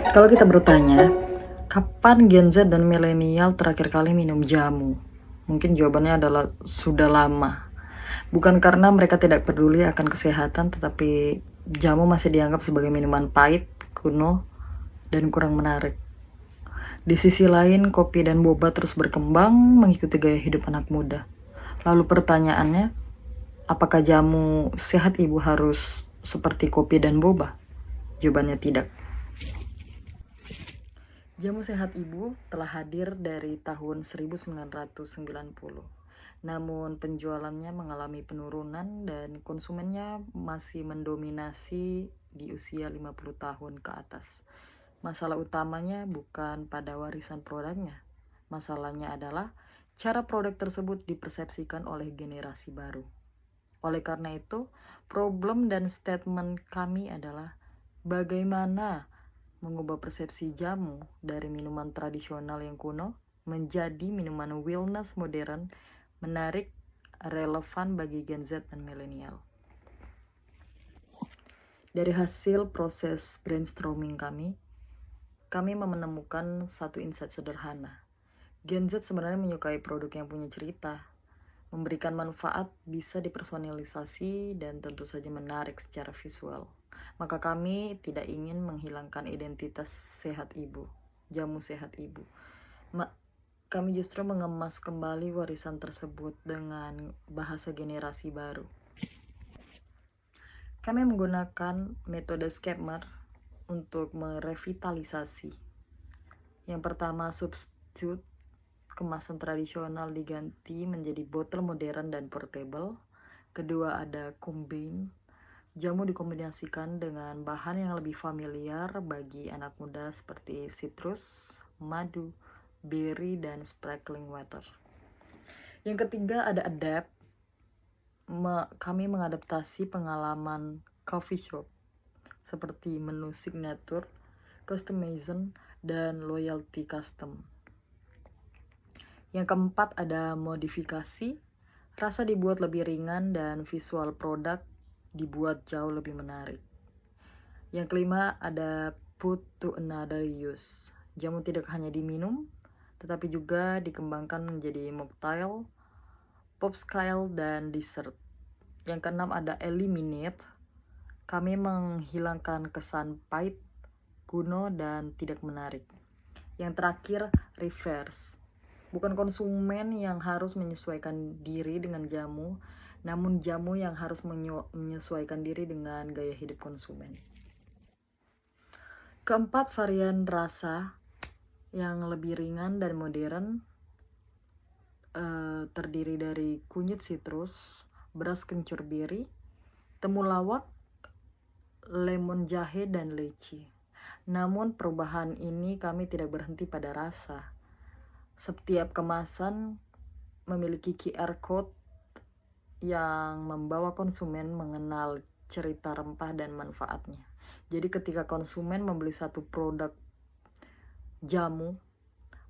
Kalau kita bertanya, kapan Gen Z dan milenial terakhir kali minum jamu? Mungkin jawabannya adalah sudah lama. Bukan karena mereka tidak peduli akan kesehatan, tetapi jamu masih dianggap sebagai minuman pahit, kuno, dan kurang menarik. Di sisi lain, kopi dan boba terus berkembang mengikuti gaya hidup anak muda. Lalu pertanyaannya, apakah jamu sehat ibu harus seperti kopi dan boba? Jawabannya tidak. Jamu sehat ibu telah hadir dari tahun 1990. Namun penjualannya mengalami penurunan dan konsumennya masih mendominasi di usia 50 tahun ke atas. Masalah utamanya bukan pada warisan produknya. Masalahnya adalah cara produk tersebut dipersepsikan oleh generasi baru. Oleh karena itu, problem dan statement kami adalah bagaimana mengubah persepsi jamu dari minuman tradisional yang kuno menjadi minuman wellness modern, menarik, relevan bagi Gen Z dan milenial. Dari hasil proses brainstorming kami menemukan satu insight sederhana. Gen Z sebenarnya menyukai produk yang punya cerita, memberikan manfaat, bisa dipersonalisasi, dan tentu saja menarik secara visual. Maka kami tidak ingin menghilangkan identitas sehat ibu, jamu sehat ibu. Kami justru mengemas kembali warisan tersebut dengan bahasa generasi baru. Kami menggunakan metode scammer untuk merevitalisasi. Yang pertama, substitute kemasan tradisional diganti menjadi botol modern dan portable. Kedua, ada combine. Jamu dikombinasikan dengan bahan yang lebih familiar bagi anak muda seperti citrus, madu, berry, dan sparkling water. Yang ketiga ada adapt. Kami mengadaptasi pengalaman coffee shop seperti menu signature, customization, dan loyalty custom. Yang keempat ada modifikasi. Rasa dibuat lebih ringan dan visual produk dibuat jauh lebih menarik. Yang kelima ada put to another use. Jamu tidak hanya diminum, tetapi juga dikembangkan menjadi mocktail, popsicle, dan dessert. Yang keenam ada eliminate. Kami menghilangkan kesan pahit, kuno, dan tidak menarik. Yang terakhir reverse. Bukan konsumen yang harus menyesuaikan diri dengan jamu, namun jamu yang harus menyesuaikan diri dengan gaya hidup konsumen. Keempat, varian rasa yang lebih ringan dan modern, terdiri dari kunyit citrus, beras kencur beri, temulawak, lemon jahe, dan leci. Namun perubahan ini kami tidak berhenti pada rasa. Setiap kemasan memiliki QR code yang membawa konsumen mengenal cerita rempah dan manfaatnya. Jadi ketika konsumen membeli satu produk jamu,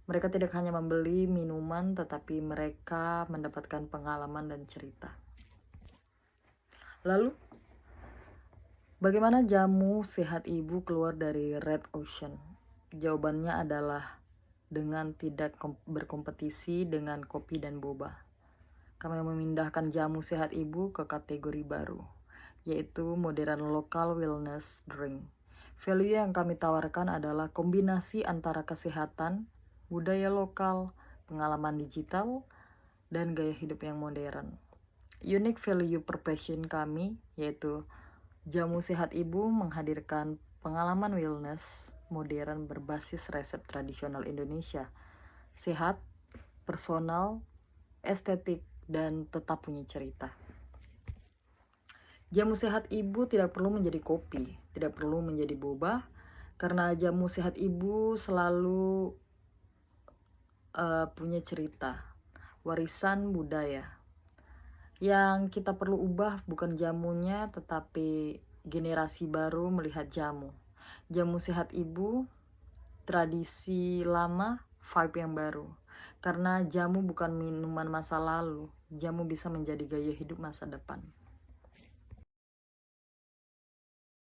mereka tidak hanya membeli minuman, tetapi mereka mendapatkan pengalaman dan cerita. Lalu, bagaimana jamu sehat ibu keluar dari Red Ocean? Jawabannya adalah dengan tidak berkompetisi dengan kopi dan boba. Kami memindahkan jamu sehat ibu ke kategori baru, yaitu modern local wellness drink. Value yang kami tawarkan adalah kombinasi antara kesehatan, budaya lokal, pengalaman digital, dan gaya hidup yang modern. Unique value proposition kami, yaitu jamu sehat ibu menghadirkan pengalaman wellness modern berbasis resep tradisional Indonesia, sehat, personal, estetik, dan tetap punya cerita. Jamu sehat ibu tidak perlu menjadi kopi, tidak perlu menjadi boba, karena jamu sehat ibu selalu punya cerita, warisan budaya. Yang kita perlu ubah bukan jamunya, tetapi generasi baru melihat jamu. Jamu sehat ibu, tradisi lama, vibe yang baru. Karena jamu bukan minuman masa lalu, jamu bisa menjadi gaya hidup masa depan.